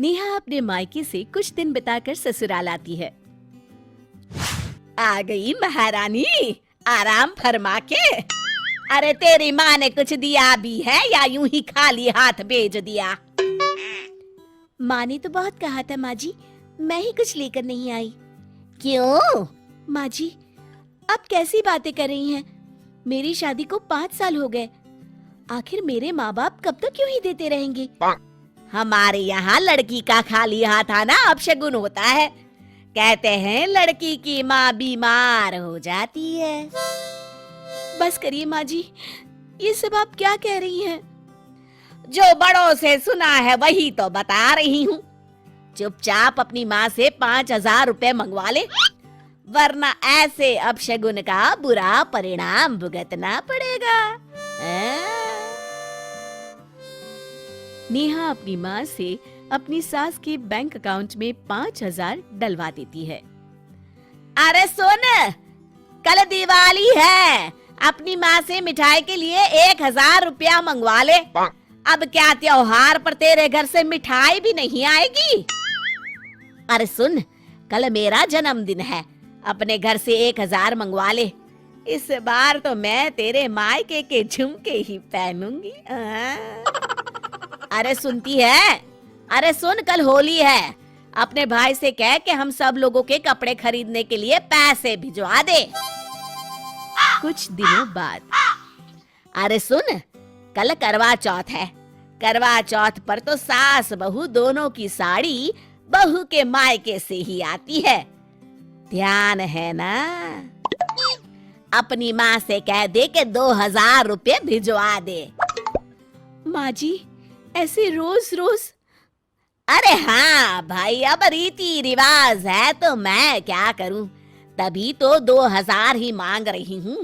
नेहा अपने मायके से कुछ दिन बिताकर ससुराल आती है। आ गई महारानी, आराम फरमा के। अरे तेरी माँ ने कुछ दिया भी है या यूं ही खाली हाथ भेज दिया? माँ ने तो बहुत कहा था माँ जी, मैं ही कुछ लेकर नहीं आई। क्यों? माँ जी, आप कैसी बातें कर रही हैं? मेरी शादी को 5 साल हो गए। आखिर मेरे माँ बाप कब तक यूं ही देते रहेंगे? हमारे यहाँ लड़की का खाली हाथ आना अपशगुन होता है। कहते हैं लड़की की माँ बीमार हो जाती है। बस करिए माँ जी, ये सब आप क्या कह रही हैं? जो बड़ों से सुना है वही तो बता रही हूँ। चुपचाप अपनी माँ से 5,000 रुपए मंगवा ले, वरना ऐसे अपशगुन का बुरा परिणाम भुगतना पड़ेगा। नेहा अपनी माँ से अपनी सास के बैंक अकाउंट में 5,000 डलवा देती है। अरे सुन, कल दिवाली है, अपनी माँ से मिठाई के लिए 1,000 रुपया मंगवा ले। अब क्या त्योहार पर तेरे घर से मिठाई भी नहीं आएगी? अरे सुन, कल मेरा जन्मदिन है, अपने घर से 1,000 मंगवा ले। इस बार तो मैं तेरे मायके के झुमके ही पहनूंगी। अरे सुनती है? अरे सुन, कल होली है, अपने भाई से कह के हम सब लोगों के कपड़े खरीदने के लिए पैसे भिजवा दे। कुछ दिनों बाद, अरे सुन, कल करवा चौथ है। करवा चौथ पर तो सास बहू दोनों की साड़ी बहू के मायके से ही आती है, ध्यान है ना? अपनी माँ से कह दे के 2,000 रुपए भिजवा दे। माँ जी, ऐसे रोज रोज? अरे हाँ भाई, अब रीति रिवाज है तो मैं क्या करूं, तभी तो 2,000 ही मांग रही हूँ।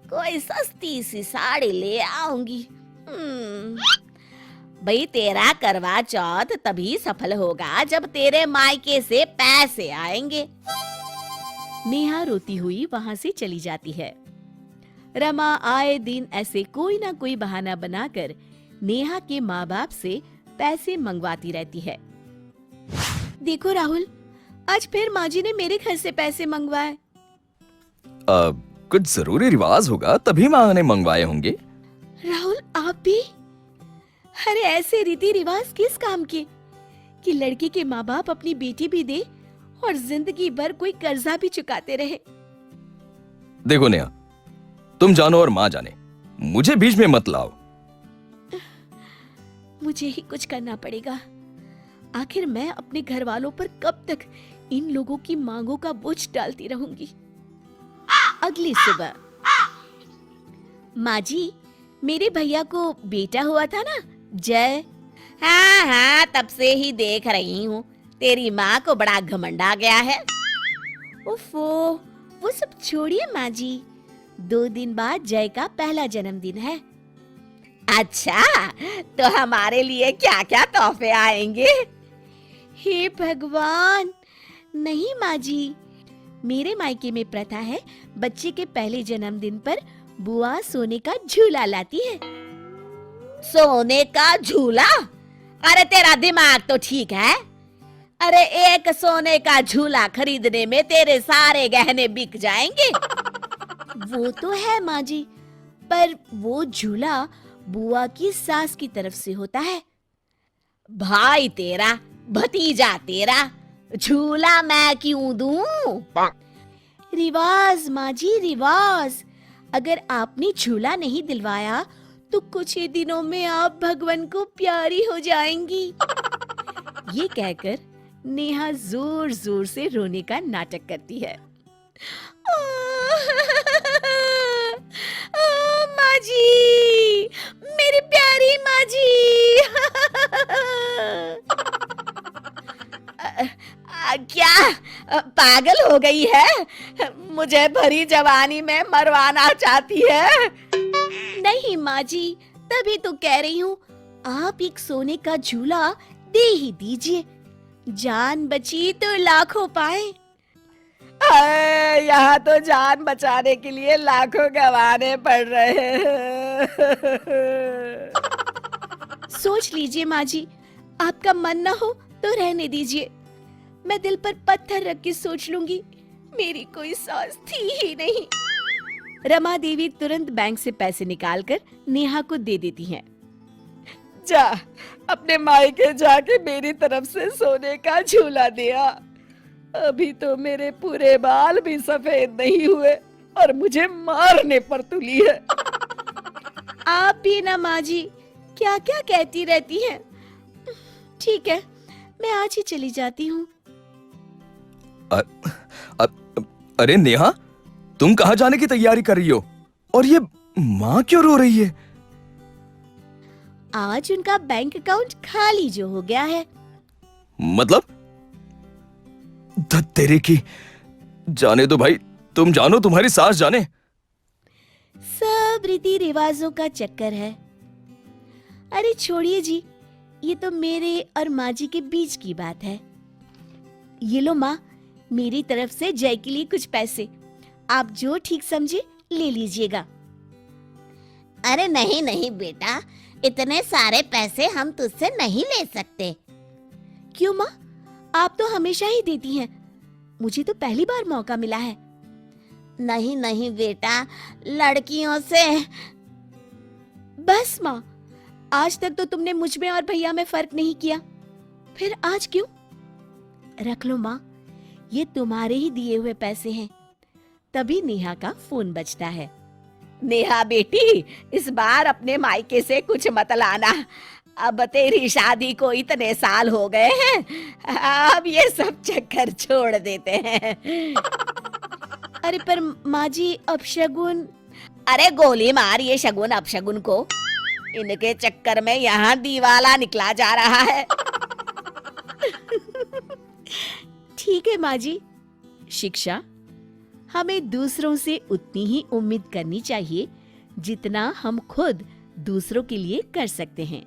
कोई सस्ती सी साड़ी ले आऊंगी। भाई तेरा करवा चौथ तभी सफल होगा जब तेरे मायके से पैसे आएंगे। नेहा रोती हुई वहां से चली जाती है। रमा आए दिन ऐसे कोई ना कोई बहाना बनाकर नेहा के माँ बाप से पैसे मंगवाती रहती है। देखो राहुल, आज फिर माँ जी ने मेरे घर से पैसे मंगवाए। कुछ जरूरी रिवाज होगा तभी माँ ने मंगवाए होंगे। राहुल, आप भी? अरे ऐसे रीति रिवाज किस काम के कि लड़की के माँ बाप अपनी बेटी भी दे और जिंदगी भर कोई कर्जा भी चुकाते रहे। देखो नेहा, तुम जानो और माँ जाने, मुझे बीच में मत लाओ। मुझे ही कुछ करना पड़ेगा। आखिर मैं अपने घर वालों पर कब तक इन लोगों की मांगों का बोझ डालती रहूंगी। अगली सुबह, माँ जी, मेरे भैया को बेटा हुआ था ना, जय? हाँ हाँ, तब से ही देख रही हूँ। तेरी माँ को बड़ा घमंड आ गया है। ओफो, वो सब छोड़िए माँ जी, 2 दिन बाद जय का पहला जन्मदिन है। अच्छा, तो हमारे लिए क्या क्या तोहफे आएंगे? हे भगवान, नहीं माँ जी, मेरे मायके में प्रथा है, बच्चे के पहले जन्मदिन पर बुआ सोने का झूला लाती है। सोने का झूला? अरे तेरा दिमाग तो ठीक है। अरे एक सोने का झूला खरीदने में तेरे सारे गहने बिक जाएंगे। वो तो है माँ जी, पर वो झूला बुआ की सास की तरफ से होता है। भाई तेरा, भतीजा तेरा, झूला मैं क्यों दूं? रिवाज माँ जी, रिवाज। अगर आपने झूला नहीं दिलवाया तो कुछ ही दिनों में आप भगवान को प्यारी हो जाएंगी। ये कहकर नेहा जोर जोर से रोने का नाटक करती है। माँ जी, मेरी प्यारी माँ जी। क्या पागल हो गई है? मुझे भरी जवानी में मरवाना चाहती है? नहीं माँ जी, तभी तो कह रही हूँ, आप एक सोने का झूला दे ही दीजिए, जान बची तो लाखों पाए। यहाँ तो जान बचाने के लिए लाखों गंवाने पड़ रहे हैं। सोच लीजिए माँ जी, आपका मन न हो तो रहने दीजिए, मैं दिल पर पत्थर रख के सोच लूंगी, मेरी कोई सास थी ही नहीं। रमा देवी तुरंत बैंक से पैसे निकालकर नेहा को दे देती हैं। जा अपने मायके जाके मेरी तरफ से सोने का झूला दिया। अभी तो मेरे पूरे बाल भी सफेद नहीं हुए और मुझे मारने पर तुली है। आप भी ना माँ जी, क्या क्या कहती रहती हैं। ठीक है, मैं आज ही चली जाती हूँ। अरे नेहा, तुम कहाँ जाने की तैयारी कर रही हो? और ये माँ क्यों रो रही है? आज उनका बैंक अकाउंट खाली जो हो गया है। मतलब? तेरे की, जाने दो भाई, तुम जानो, तुम्हारी सास जाने। सब रीति रिवाजों का चक्कर है। अरे छोड़िए जी, ये तो मेरे और माँ जी के बीच की बात है। ये लो माँ, मेरी तरफ से जय के लिए कुछ पैसे, आप जो ठीक समझे ले लीजिएगा। अरे नहीं नहीं बेटा, इतने सारे पैसे हम तुझसे नहीं ले सकते। क्यों माँ, आप तो हमेशा ही देती हैं, मुझे तो पहली बार मौका मिला है। नहीं नहीं बेटा, लड़कियों से। बस माँ, आज तक तो तुमने मुझ में और भैया में फर्क नहीं किया, फिर आज क्यों? रख लो माँ, ये तुम्हारे ही दिए हुए पैसे हैं। तभी नेहा का फोन बजता है। नेहा बेटी, इस बार अपने मायके से कुछ मत लाना। अब तेरी शादी को इतने साल हो गए हैं, अब ये सब चक्कर छोड़ देते हैं। अरे पर माँ जी, अपशगुन। अरे गोली मार ये शगुन अपशगुन को, इनके चक्कर में यहाँ दीवाला निकला जा रहा है। ठीक है माँ जी। शिक्षा, हमें दूसरों से उतनी ही उम्मीद करनी चाहिए जितना हम खुद दूसरों के लिए कर सकते हैं।